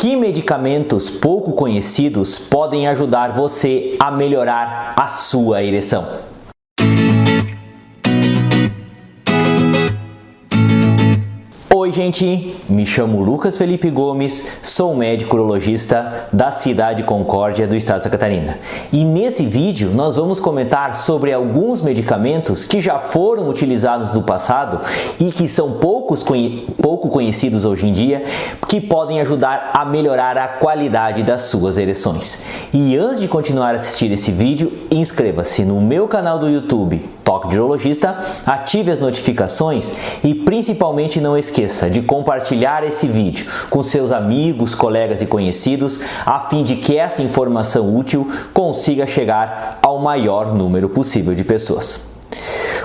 Que medicamentos pouco conhecidos podem ajudar você a melhorar a sua ereção? Oi gente, me chamo Lucas Felipe Gomes, sou médico urologista da cidade de Concórdia do estado de Santa Catarina. E nesse vídeo nós vamos comentar sobre alguns medicamentos que já foram utilizados no passado e que são pouco conhecidos hoje em dia, que podem ajudar a melhorar a qualidade das suas ereções. E antes de continuar a assistir esse vídeo, inscreva-se no meu canal do YouTube, Toque de Urologista, ative as notificações e principalmente não esqueça de compartilhar esse vídeo com seus amigos, colegas e conhecidos, a fim de que essa informação útil consiga chegar ao maior número possível de pessoas.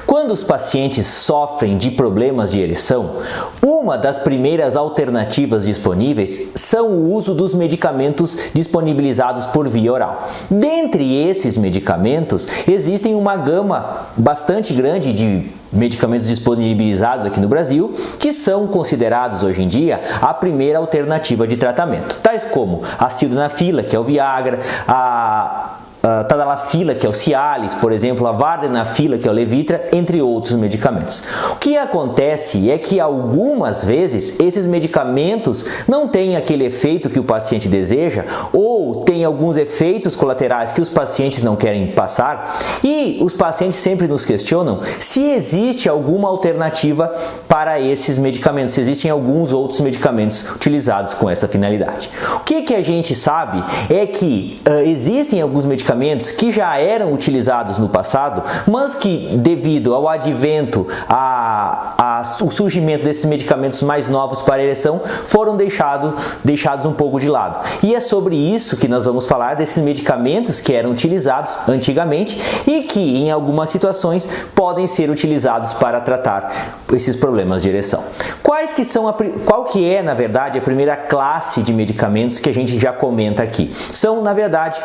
Quando os pacientes sofrem de problemas de ereção, uma das primeiras alternativas disponíveis são o uso dos medicamentos disponibilizados por via oral. Dentre esses medicamentos, existem uma gama bastante grande de medicamentos disponibilizados aqui no Brasil, que são considerados hoje em dia a primeira alternativa de tratamento, tais como a sildenafila, que é o Viagra, a tadalafila, que é o Cialis, por exemplo, a vardenafila, que é o Levitra, entre outros medicamentos. O que acontece é que algumas vezes esses medicamentos não têm aquele efeito que o paciente deseja ou tem alguns efeitos colaterais que os pacientes não querem passar, e os pacientes sempre nos questionam se existe alguma alternativa para esses medicamentos, se existem alguns outros medicamentos utilizados com essa finalidade. O que a gente sabe é que existem alguns medicamentos que já eram utilizados no passado, mas que devido ao advento, ao surgimento desses medicamentos mais novos para a ereção, foram deixados um pouco de lado. E é sobre isso que nós vamos falar, desses medicamentos que eram utilizados antigamente e que em algumas situações podem ser utilizados para tratar esses problemas de ereção. Qual que é, na verdade, a primeira classe de medicamentos que a gente já comenta aqui? São, na verdade,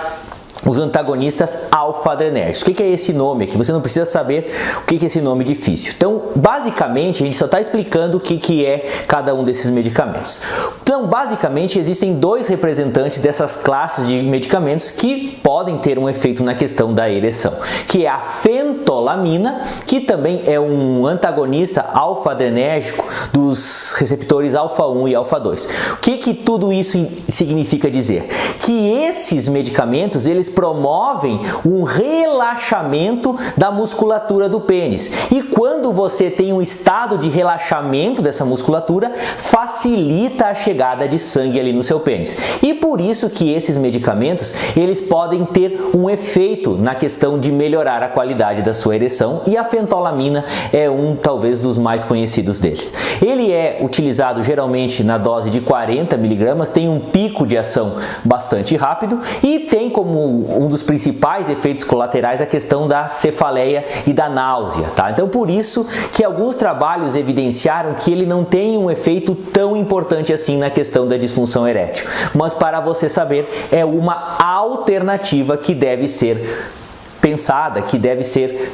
os antagonistas alfa-adrenérgicos. O que é esse nome aqui? Você não precisa saber o que é esse nome difícil. Então, basicamente, a gente só está explicando o que é cada um desses medicamentos. Então, basicamente, existem dois representantes dessas classes de medicamentos que podem ter um efeito na questão da ereção, que é a fentolamina, que também é um antagonista alfa-adrenérgico dos receptores alfa-1 e alfa-2. O que tudo isso significa dizer? Que esses medicamentos, eles promovem um relaxamento da musculatura do pênis. E quando você tem um estado de relaxamento dessa musculatura, facilita a chegada de sangue ali no seu pênis. E por isso que esses medicamentos, eles podem ter um efeito na questão de melhorar a qualidade da sua ereção, e a fentolamina é talvez dos mais conhecidos deles. Ele é utilizado geralmente na dose de 40 mg, tem um pico de ação bastante rápido e tem como um dos principais efeitos colaterais a questão da cefaleia e da náusea, tá? Então, por isso que alguns trabalhos evidenciaram que ele não tem um efeito tão importante assim na questão da disfunção erétil. Mas para você saber, é uma alternativa que deve ser pensada, que deve ser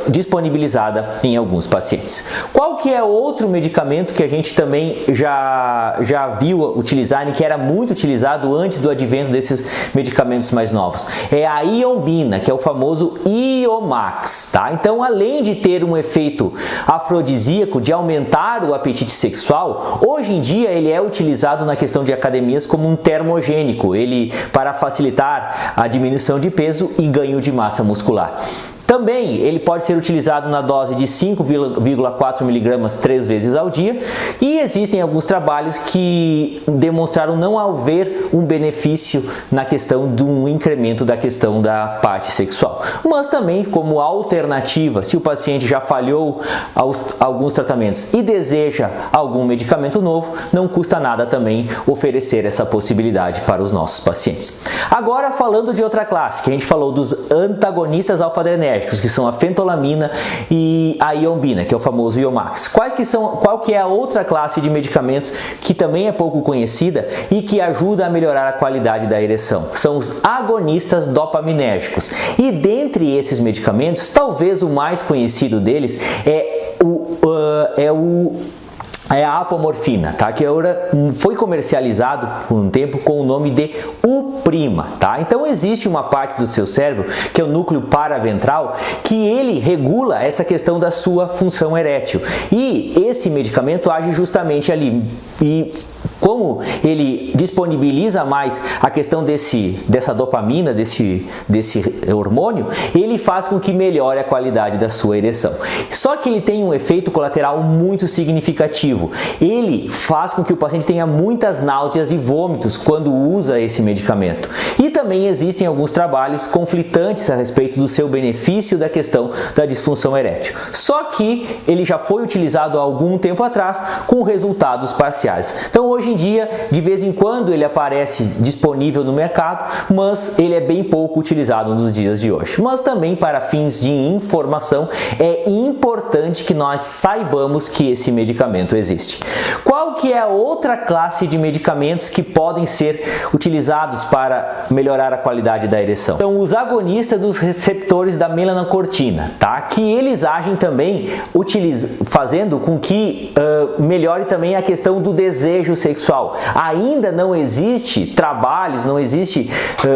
disponibilizada em alguns pacientes. Qual que é outro medicamento que a gente também já viu utilizarem, que era muito utilizado antes do advento desses medicamentos mais novos? É a iombina, que é o famoso Iomax, tá? Então, além de ter um efeito afrodisíaco, de aumentar o apetite sexual, hoje em dia ele é utilizado na questão de academias como um termogênico, para facilitar a diminuição de peso e ganho de massa muscular. Também ele pode ser utilizado na dose de 5,4 mg 3 vezes ao dia, e existem alguns trabalhos que demonstraram não haver um benefício na questão de um incremento da questão da parte sexual. Mas também, como alternativa, se o paciente já falhou alguns tratamentos e deseja algum medicamento novo, não custa nada também oferecer essa possibilidade para os nossos pacientes. Agora, falando de outra classe, que a gente falou dos antagonistas alfa-adrenérgicos, que são a fentolamina e a iombina, que é o famoso Iomax. Qual que é a outra classe de medicamentos que também é pouco conhecida e que ajuda a melhorar a qualidade da ereção? São os agonistas dopaminérgicos. E dentre esses medicamentos, talvez o mais conhecido deles é o é a apomorfina, tá? Que agora foi comercializado por um tempo com o nome de Uprima, tá? Então existe uma parte do seu cérebro, que é o núcleo paraventral, que ele regula essa questão da sua função erétil. E esse medicamento age justamente ali. E como ele disponibiliza mais a questão dessa dopamina, desse hormônio, ele faz com que melhore a qualidade da sua ereção. Só que ele tem um efeito colateral muito significativo. Ele faz com que o paciente tenha muitas náuseas e vômitos quando usa esse medicamento. E também existem alguns trabalhos conflitantes a respeito do seu benefício da questão da disfunção erétil. Só que ele já foi utilizado há algum tempo atrás com resultados parciais. Então hoje em dia, de vez em quando ele aparece disponível no mercado, mas ele é bem pouco utilizado nos dias de hoje. Mas também para fins de informação é importante que nós saibamos que esse medicamento existe. Qual que é a outra classe de medicamentos que podem ser utilizados para melhorar a qualidade da ereção? São os agonistas dos receptores da melanocortina, tá? Que eles agem também fazendo com que melhore também a questão do desejo sexual. Ainda não existe trabalhos, não existe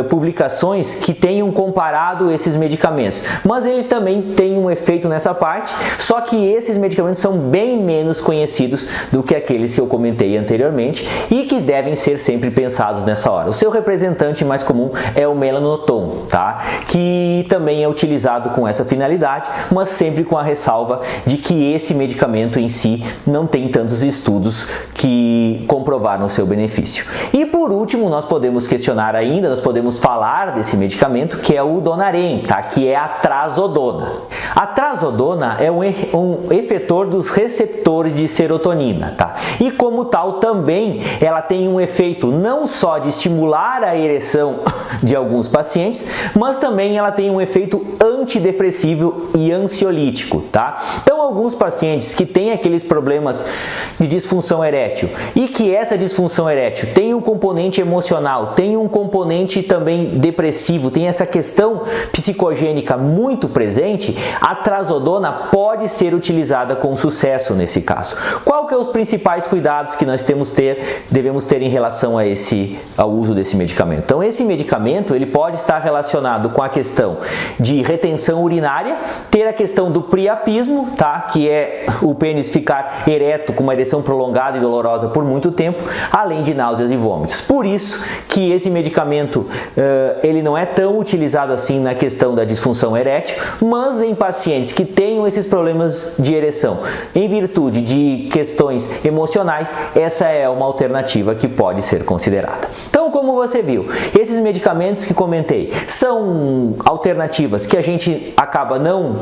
publicações que tenham comparado esses medicamentos, mas eles também têm um efeito nessa parte, só que esses medicamentos são bem menos conhecidos do que aqueles que eu comentei anteriormente e que devem ser sempre pensados nessa hora. O seu representante mais comum é o melanotom, tá? Que também é utilizado com essa finalidade, mas sempre com a ressalva de que esse medicamento em si não tem tantos estudos que comprovaram o seu benefício. E por último, nós podemos questionar ainda, nós podemos falar desse medicamento que é o Donarém, tá? Que é a trazodona. A trazodona é um efetor dos receptores de serotonina, tá? E como tal também ela tem um efeito não só de estimular a ereção de alguns pacientes, mas também ela tem um efeito antidepressivo e ansiolítico, tá? Então alguns pacientes que têm aqueles problemas de disfunção erétil e que essa disfunção erétil tem um componente emocional, tem um componente também depressivo, tem essa questão psicogênica muito presente, a trazodona pode ser utilizada com sucesso nesse caso. Qual que é os principais cuidados que nós devemos ter em relação ao uso desse medicamento? Então esse medicamento ele pode estar relacionado com a questão de retenção urinária, ter a questão do priapismo, tá? Que é o pênis ficar ereto com uma ereção prolongada e dolorosa por muito tempo, além de náuseas e vômitos. Por isso que esse medicamento ele não é tão utilizado assim na questão da disfunção erétil, mas em pacientes que tenham esses problemas de ereção em virtude de questões emocionais, essa é uma alternativa que pode ser considerada. Então, como você viu, esses medicamentos que comentei são alternativas que a gente acaba não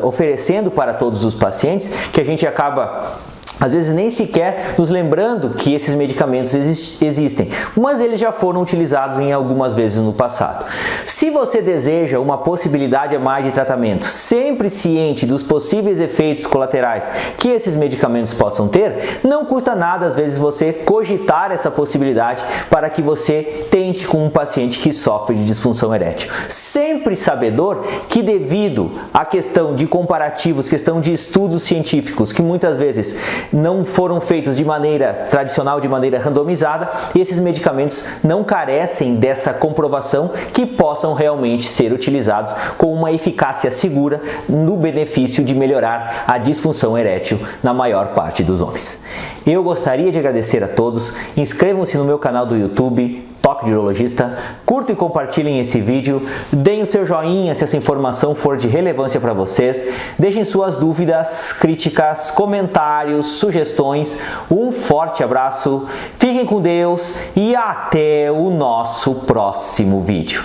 oferecendo para todos os pacientes, que a gente acaba às vezes nem sequer nos lembrando que esses medicamentos existem, mas eles já foram utilizados em algumas vezes no passado. Se você deseja uma possibilidade a mais de tratamento, sempre ciente dos possíveis efeitos colaterais que esses medicamentos possam ter, não custa nada às vezes você cogitar essa possibilidade para que você tente com um paciente que sofre de disfunção erétil. Sempre sabedor que devido à questão de comparativos, questão de estudos científicos que muitas vezes não foram feitos de maneira tradicional, de maneira randomizada, esses medicamentos não carecem dessa comprovação que possam realmente ser utilizados com uma eficácia segura no benefício de melhorar a disfunção erétil na maior parte dos homens. Eu gostaria de agradecer a todos, inscrevam-se no meu canal do YouTube, Toque de Urologista, curtam e compartilhem esse vídeo, deem o seu joinha se essa informação for de relevância para vocês, deixem suas dúvidas, críticas, comentários, sugestões. Um forte abraço, fiquem com Deus e até o nosso próximo vídeo.